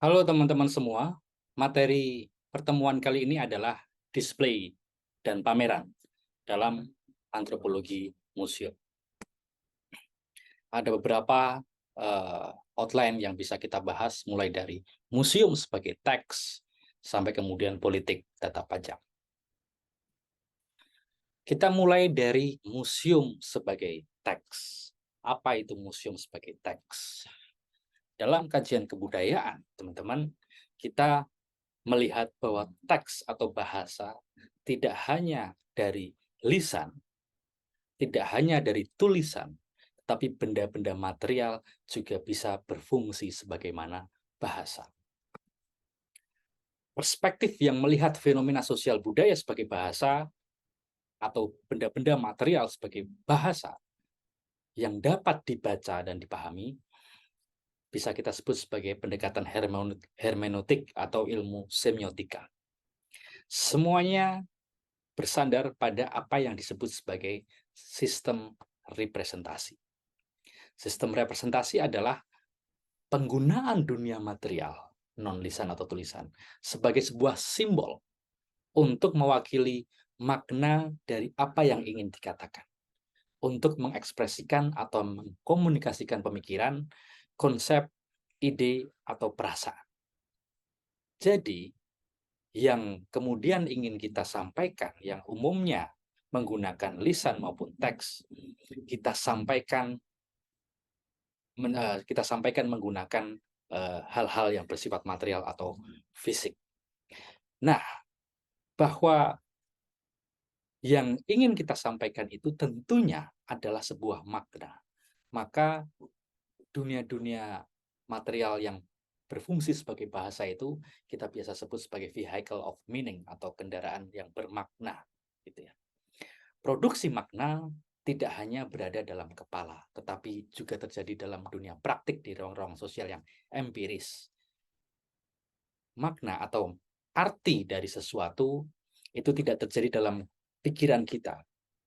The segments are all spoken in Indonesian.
Halo teman-teman semua, materi pertemuan kali ini adalah display dan pameran dalam antropologi museum. Ada beberapa outline yang bisa kita bahas mulai dari museum sebagai teks sampai kemudian politik data pajak. Kita mulai dari museum sebagai teks. Apa itu museum sebagai teks? Dalam kajian kebudayaan, teman-teman, kita melihat bahwa teks atau bahasa tidak hanya dari lisan, tidak hanya dari tulisan, tetapi benda-benda material juga bisa berfungsi sebagaimana bahasa. Perspektif yang melihat fenomena sosial budaya sebagai bahasa atau benda-benda material sebagai bahasa yang dapat dibaca dan dipahami bisa kita sebut sebagai pendekatan hermeneutik atau ilmu semiotika. Semuanya bersandar pada apa yang disebut sebagai sistem representasi. Sistem representasi adalah penggunaan dunia material, non-lisan atau tulisan, sebagai sebuah simbol untuk mewakili makna dari apa yang ingin dikatakan, untuk mengekspresikan atau mengkomunikasikan pemikiran, konsep, ide, atau perasaan. Jadi, yang kemudian ingin kita sampaikan, yang umumnya menggunakan lisan maupun teks, kita sampaikan menggunakan hal-hal yang bersifat material atau fisik. Nah, bahwa yang ingin kita sampaikan itu tentunya adalah sebuah makna. Maka dunia-dunia material yang berfungsi sebagai bahasa itu kita biasa sebut sebagai vehicle of meaning atau kendaraan yang bermakna, gitu ya. Produksi makna tidak hanya berada dalam kepala, tetapi juga terjadi dalam dunia praktik di ruang-ruang sosial yang empiris. Makna atau arti dari sesuatu itu tidak terjadi dalam pikiran kita,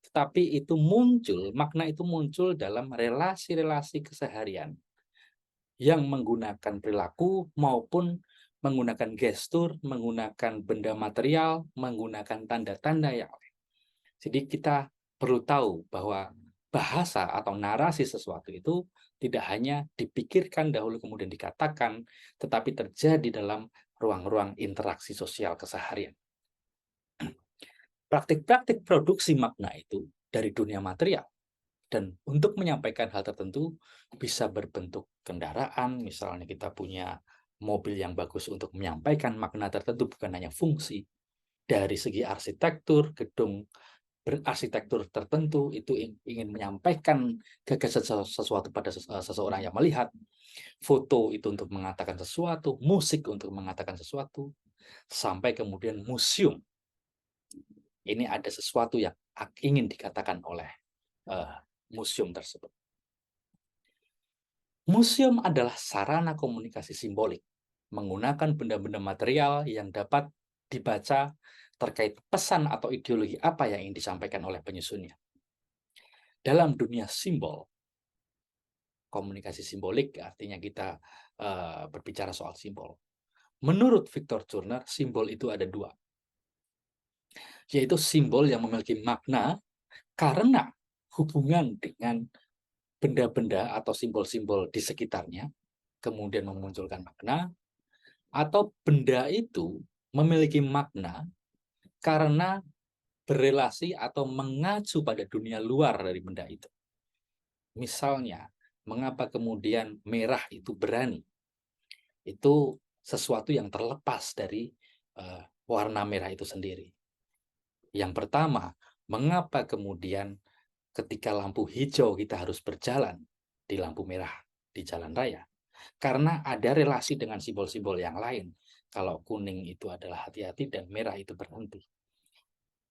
tetapi itu muncul, makna itu muncul dalam relasi-relasi keseharian yang menggunakan perilaku maupun menggunakan gestur, menggunakan benda material, menggunakan tanda-tanda yang lain. Jadi kita perlu tahu bahwa bahasa atau narasi sesuatu itu tidak hanya dipikirkan dahulu kemudian dikatakan, tetapi terjadi dalam ruang-ruang interaksi sosial keseharian. Praktik-praktik produksi makna itu dari dunia material. Dan untuk menyampaikan hal tertentu bisa berbentuk kendaraan, misalnya kita punya mobil yang bagus untuk menyampaikan makna tertentu, bukan hanya fungsi. Dari segi arsitektur, gedung berarsitektur tertentu itu ingin menyampaikan gagasan sesuatu pada seseorang yang melihat. Foto itu untuk mengatakan sesuatu, musik untuk mengatakan sesuatu, sampai kemudian museum. Ini ada sesuatu yang ingin dikatakan oleh museum tersebut. Museum adalah sarana komunikasi simbolik, menggunakan benda-benda material yang dapat dibaca terkait pesan atau ideologi apa yang ingin disampaikan oleh penyusunnya. Dalam dunia simbol, komunikasi simbolik artinya kita berbicara soal simbol. Menurut Victor Turner, simbol itu ada dua, yaitu simbol yang memiliki makna karena hubungan dengan benda-benda atau simbol-simbol di sekitarnya, kemudian memunculkan makna, atau benda itu memiliki makna karena berelasi atau mengacu pada dunia luar dari benda itu. Misalnya, mengapa kemudian merah itu berani? Itu sesuatu yang terlepas dari warna merah itu sendiri. Yang pertama, mengapa kemudian ketika lampu hijau kita harus berjalan di lampu merah di jalan raya? Karena ada relasi dengan simbol-simbol yang lain. Kalau kuning itu adalah hati-hati dan merah itu berhenti.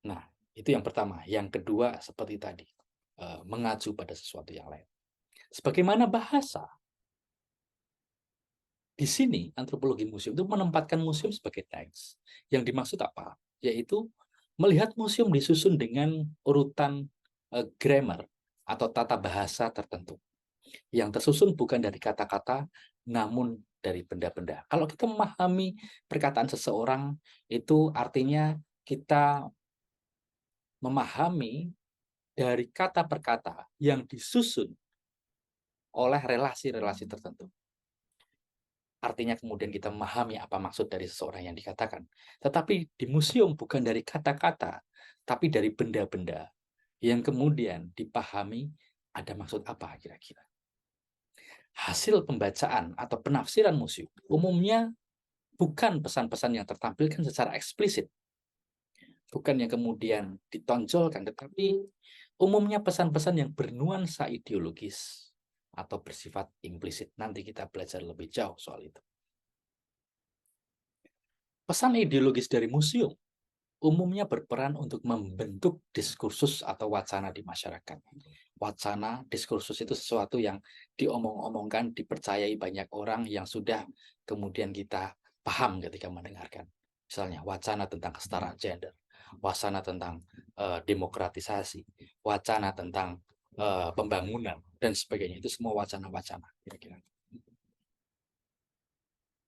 Nah, itu yang pertama. Yang kedua seperti tadi, mengacu pada sesuatu yang lain. Sebagaimana bahasa, di sini antropologi museum itu menempatkan museum sebagai teks. Yang dimaksud apa? Yaitu melihat museum disusun dengan urutan grammar atau tata bahasa tertentu. yang tersusun bukan dari kata-kata, namun dari benda-benda. Kalau kita memahami perkataan seseorang, itu artinya kita memahami dari kata per kata yang disusun oleh relasi-relasi tertentu. Artinya kemudian kita memahami apa maksud dari seseorang yang dikatakan. Tetapi di museum bukan dari kata-kata, tapi dari benda-benda yang kemudian dipahami ada maksud apa kira-kira. Hasil pembacaan atau penafsiran museum umumnya bukan pesan-pesan yang tertampilkan secara eksplisit, bukan yang kemudian ditonjolkan, tetapi umumnya pesan-pesan yang bernuansa ideologis atau bersifat implisit. Nanti kita belajar lebih jauh soal itu. Pesan ideologis dari museum umumnya berperan untuk membentuk diskursus atau wacana di masyarakat. Wacana, diskursus itu sesuatu yang diomong-omongkan, dipercayai banyak orang yang sudah kemudian kita paham ketika mendengarkan. Misalnya wacana tentang kesetaraan gender, wacana tentang demokratisasi, wacana tentang pembangunan, dan sebagainya. Itu semua wacana-wacana, kira-kira.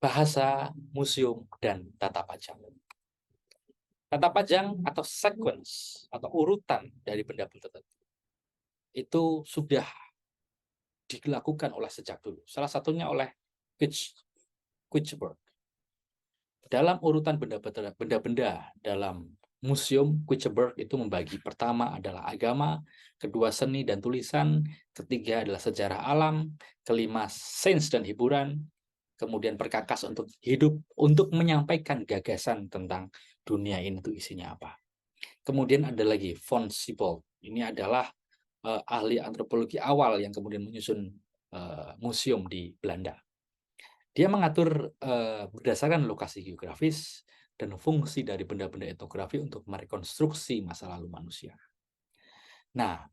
Bahasa, museum, dan tata pajang. Tata pajang atau sequence atau urutan dari benda-benda tertentu itu sudah dilakukan oleh sejak dulu. Salah satunya oleh Quichberg. Dalam urutan benda-benda dalam museum, Quichberg itu membagi pertama adalah agama, kedua seni dan tulisan, ketiga adalah sejarah alam, kelima sains dan hiburan, kemudian perkakas untuk hidup, untuk menyampaikan gagasan tentang dunia ini itu isinya apa. Kemudian ada lagi von Siebold. Ini adalah ahli antropologi awal yang kemudian menyusun museum di Belanda. Dia mengatur berdasarkan lokasi geografis dan fungsi dari benda-benda etnografi untuk merekonstruksi masa lalu manusia. Nah,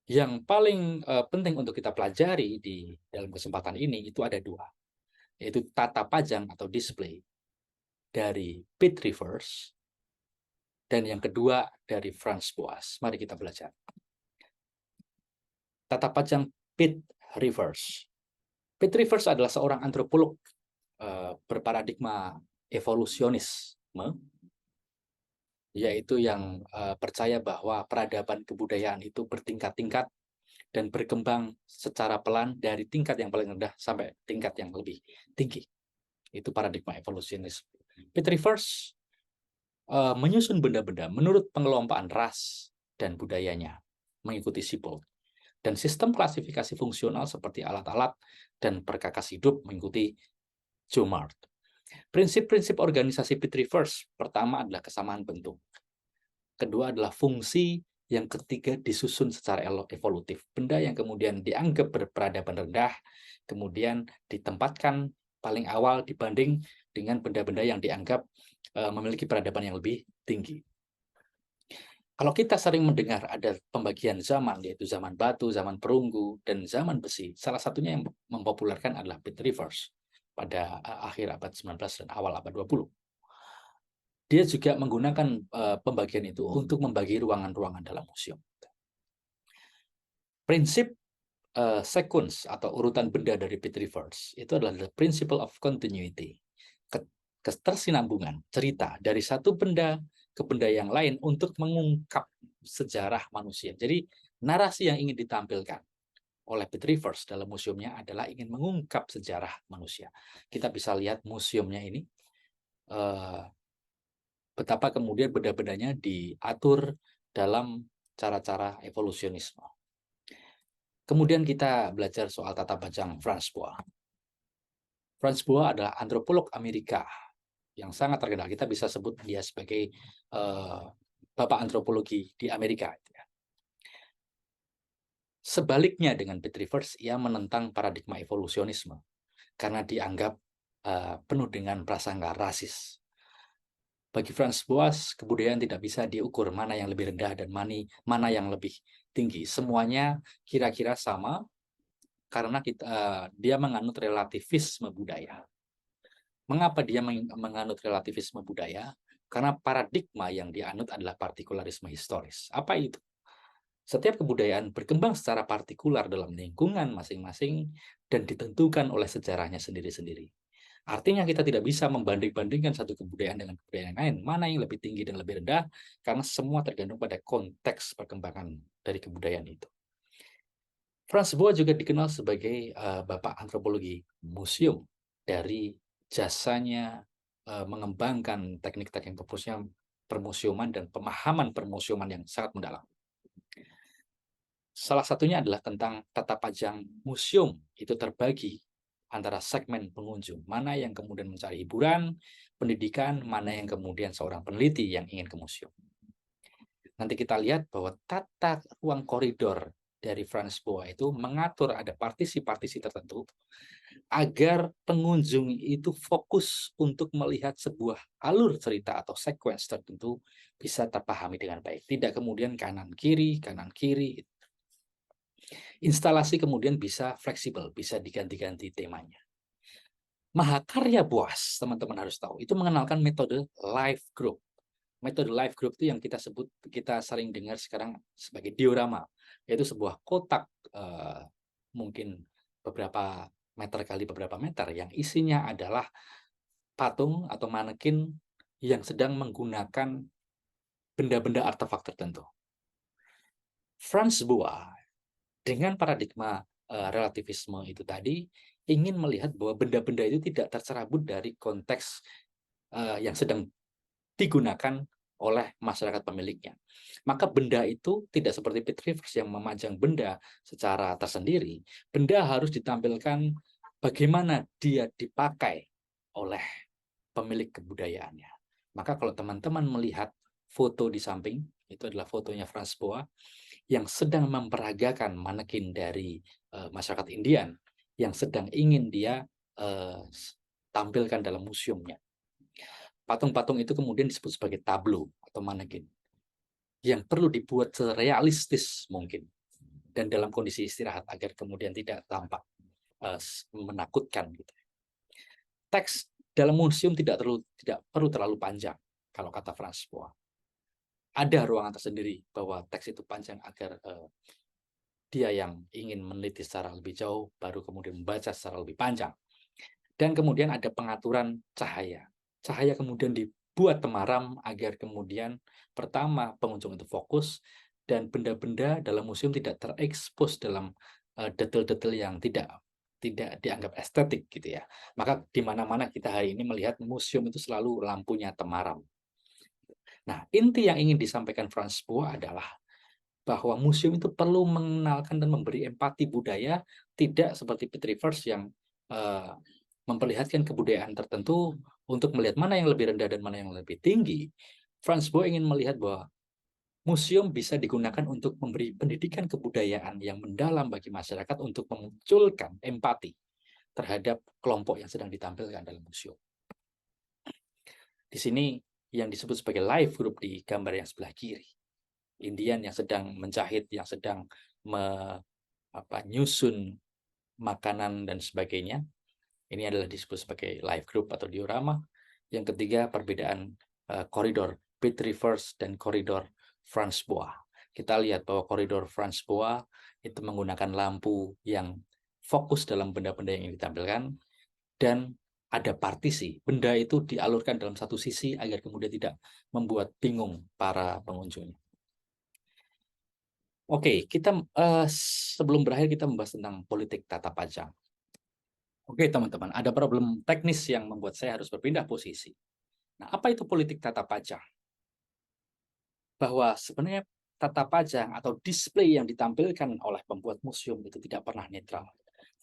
yang paling penting untuk kita pelajari di dalam kesempatan ini itu ada dua, yaitu tata pajang atau display dari Piet Rivers dan yang kedua dari Frans Boas. Mari kita belajar. Tata pajang Piet Rivers. Piet Rivers adalah seorang antropolog berparadigma evolusionisme, yaitu yang percaya bahwa peradaban kebudayaan itu bertingkat-tingkat dan berkembang secara pelan dari tingkat yang paling rendah sampai tingkat yang lebih tinggi. Itu paradigma evolusionis. Piet Rivers menyusun benda-benda menurut pengelompaan ras dan budayanya, mengikuti Siebold. Dan sistem klasifikasi fungsional seperti alat-alat dan perkakas hidup mengikuti Jomard. Prinsip-prinsip organisasi Piet Rivers pertama adalah kesamaan bentuk. Kedua adalah fungsi, yang ketiga disusun secara evolutif. Benda yang kemudian dianggap berperadaban rendah, kemudian ditempatkan paling awal dibanding dengan benda-benda yang dianggap memiliki peradaban yang lebih tinggi. Kalau kita sering mendengar ada pembagian zaman, yaitu zaman batu, zaman perunggu, dan zaman besi, salah satunya yang mempopulerkan adalah Piet Rivers pada akhir abad 19 dan awal abad 20. Dia juga menggunakan pembagian itu untuk membagi ruangan-ruangan dalam museum. Prinsip sequence atau urutan benda dari Piet Rivers itu adalah the principle of continuity, ketersinambungan cerita dari satu benda ke benda yang lain untuk mengungkap sejarah manusia. Jadi narasi yang ingin ditampilkan oleh Piet Rivers dalam museumnya adalah ingin mengungkap sejarah manusia. Kita bisa lihat museumnya ini, betapa kemudian benda-bendanya diatur dalam cara-cara evolusionisme. Kemudian kita belajar soal tata pajang Frans Boas. Frans Boas adalah antropolog Amerika yang sangat terkenal. Kita bisa sebut dia sebagai bapak antropologi di Amerika. Sebaliknya dengan Piet Rivers, ia menentang paradigma evolusionisme karena dianggap penuh dengan prasangka rasis. Bagi Frans Boas, kebudayaan tidak bisa diukur mana yang lebih rendah dan mana yang lebih tinggi. Semuanya kira-kira sama karena dia menganut relativisme budaya. Mengapa dia menganut relativisme budaya? Karena paradigma yang dianut adalah partikularisme historis. Apa itu? Setiap kebudayaan berkembang secara partikular dalam lingkungan masing-masing dan ditentukan oleh sejarahnya sendiri-sendiri. Artinya kita tidak bisa membanding-bandingkan satu kebudayaan dengan kebudayaan yang lain, mana yang lebih tinggi dan lebih rendah, karena semua tergantung pada konteks perkembangan dari kebudayaan itu. Franz Boas juga dikenal sebagai bapak antropologi museum dari jasanya mengembangkan teknik-teknik permuseuman dan pemahaman permuseuman yang sangat mendalam. Salah satunya adalah tentang tata pajang museum. Itu terbagi antara segmen pengunjung, mana yang kemudian mencari hiburan, pendidikan, mana yang kemudian seorang peneliti yang ingin ke museum. Nanti kita lihat bahwa tata ruang koridor dari Franz Boas itu mengatur ada partisi-partisi tertentu agar pengunjung itu fokus untuk melihat sebuah alur cerita atau sequence tertentu bisa terpahami dengan baik. Tidak kemudian kanan kiri. Instalasi kemudian bisa fleksibel, bisa diganti-ganti temanya. Mahakarya Boas, teman-teman harus tahu, itu mengenalkan metode live group. Metode live group itu yang kita sering dengar sekarang sebagai diorama, yaitu sebuah kotak mungkin beberapa meter kali beberapa meter yang isinya adalah patung atau manekin yang sedang menggunakan benda-benda artefak tertentu. Franz Boas dengan paradigma relativisme itu tadi ingin melihat bahwa benda-benda itu tidak tercerabut dari konteks yang sedang digunakan oleh masyarakat pemiliknya. Maka benda itu tidak seperti Pitt Rivers yang memajang benda secara tersendiri. Benda harus ditampilkan bagaimana dia dipakai oleh pemilik kebudayaannya. Maka kalau teman-teman melihat foto di samping, itu adalah fotonya Franz Boas yang sedang memperagakan manekin dari masyarakat Indian yang sedang ingin dia uh, tampilkan dalam museumnya. Patung-patung itu kemudian disebut sebagai tableau atau manekin yang perlu dibuat serealistis mungkin dan dalam kondisi istirahat agar kemudian tidak tampak menakutkan gitu. Teks dalam museum tidak perlu terlalu panjang kalau kata Franz Boas. Ada ruangan tersendiri bahwa teks itu panjang agar dia yang ingin meneliti secara lebih jauh baru kemudian membaca secara lebih panjang. Dan kemudian ada pengaturan cahaya. Cahaya kemudian dibuat temaram agar kemudian pertama pengunjung itu fokus dan benda-benda dalam museum tidak terekspos dalam detail-detail yang tidak dianggap estetik gitu ya. Maka di mana-mana kita hari ini melihat museum itu selalu lampunya temaram. Nah, inti yang ingin disampaikan Franz Boas adalah bahwa museum itu perlu mengenalkan dan memberi empati budaya, tidak seperti Pitt Rivers yang memperlihatkan kebudayaan tertentu untuk melihat mana yang lebih rendah dan mana yang lebih tinggi. Franz Boas ingin melihat bahwa museum bisa digunakan untuk memberi pendidikan kebudayaan yang mendalam bagi masyarakat untuk memunculkan empati terhadap kelompok yang sedang ditampilkan dalam museum. Di sini yang disebut sebagai live group di gambar yang sebelah kiri. Indian yang sedang menjahit, yang sedang nyusun makanan dan sebagainya. Ini adalah disebut sebagai live group atau diorama. Yang ketiga, perbedaan koridor Pitt Rivers dan koridor Franz Boas. Kita lihat bahwa koridor Franz Boas itu menggunakan lampu yang fokus dalam benda-benda yang ditampilkan dan ada partisi. Benda itu dialurkan dalam satu sisi agar kemudian tidak membuat bingung para pengunjungnya. Oke, kita sebelum berakhir kita membahas tentang politik tata pajang. Oke, teman-teman, ada problem teknis yang membuat saya harus berpindah posisi. Nah, apa itu politik tata pajang? Bahwa sebenarnya tata pajang atau display yang ditampilkan oleh pembuat museum itu tidak pernah netral,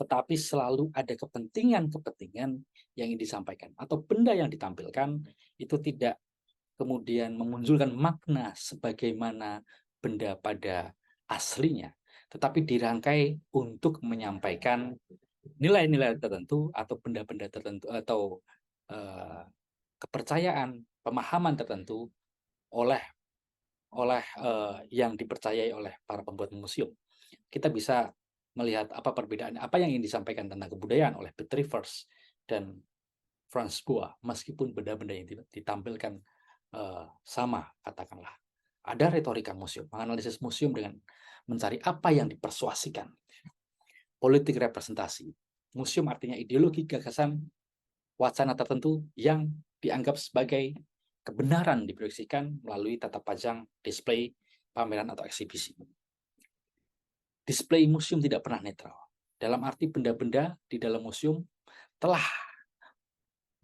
tetapi selalu ada kepentingan-kepentingan yang ingin disampaikan atau benda yang ditampilkan itu tidak kemudian memunculkan makna sebagaimana benda pada aslinya, tetapi dirangkai untuk menyampaikan nilai-nilai tertentu atau benda-benda tertentu atau kepercayaan, pemahaman tertentu oleh oleh yang dipercayai oleh para pembuat museum. Kita bisa melihat apa perbedaan, apa yang ingin disampaikan tentang kebudayaan oleh Pitt Rivers dan Franz Boas, meskipun benda-benda yang ditampilkan sama, katakanlah. Ada retorika museum, menganalisis museum dengan mencari apa yang dipersuasikan. Politik representasi. Museum artinya ideologi, gagasan, wacana tertentu yang dianggap sebagai kebenaran diproyeksikan melalui tata pajang, display, pameran atau eksibisi. Display museum tidak pernah netral. Dalam arti benda-benda di dalam museum telah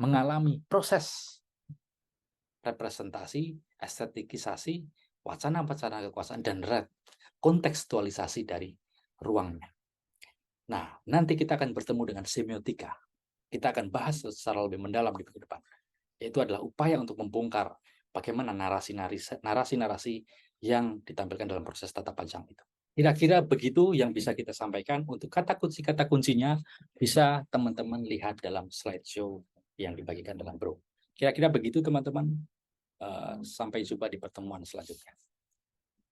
mengalami proses representasi, estetikisasi, wacana-wacana kekuasaan, dan kontekstualisasi dari ruangnya. Nah, nanti kita akan bertemu dengan semiotika. Kita akan bahas secara lebih mendalam di minggu depan. Yaitu adalah upaya untuk membongkar bagaimana narasi-narasi yang ditampilkan dalam proses tata pajang itu. Kira-kira begitu yang bisa kita sampaikan. Untuk kata kuncinya bisa teman-teman lihat dalam slideshow yang dibagikan dalam bro. Kira-kira begitu teman-teman. Sampai jumpa di pertemuan selanjutnya.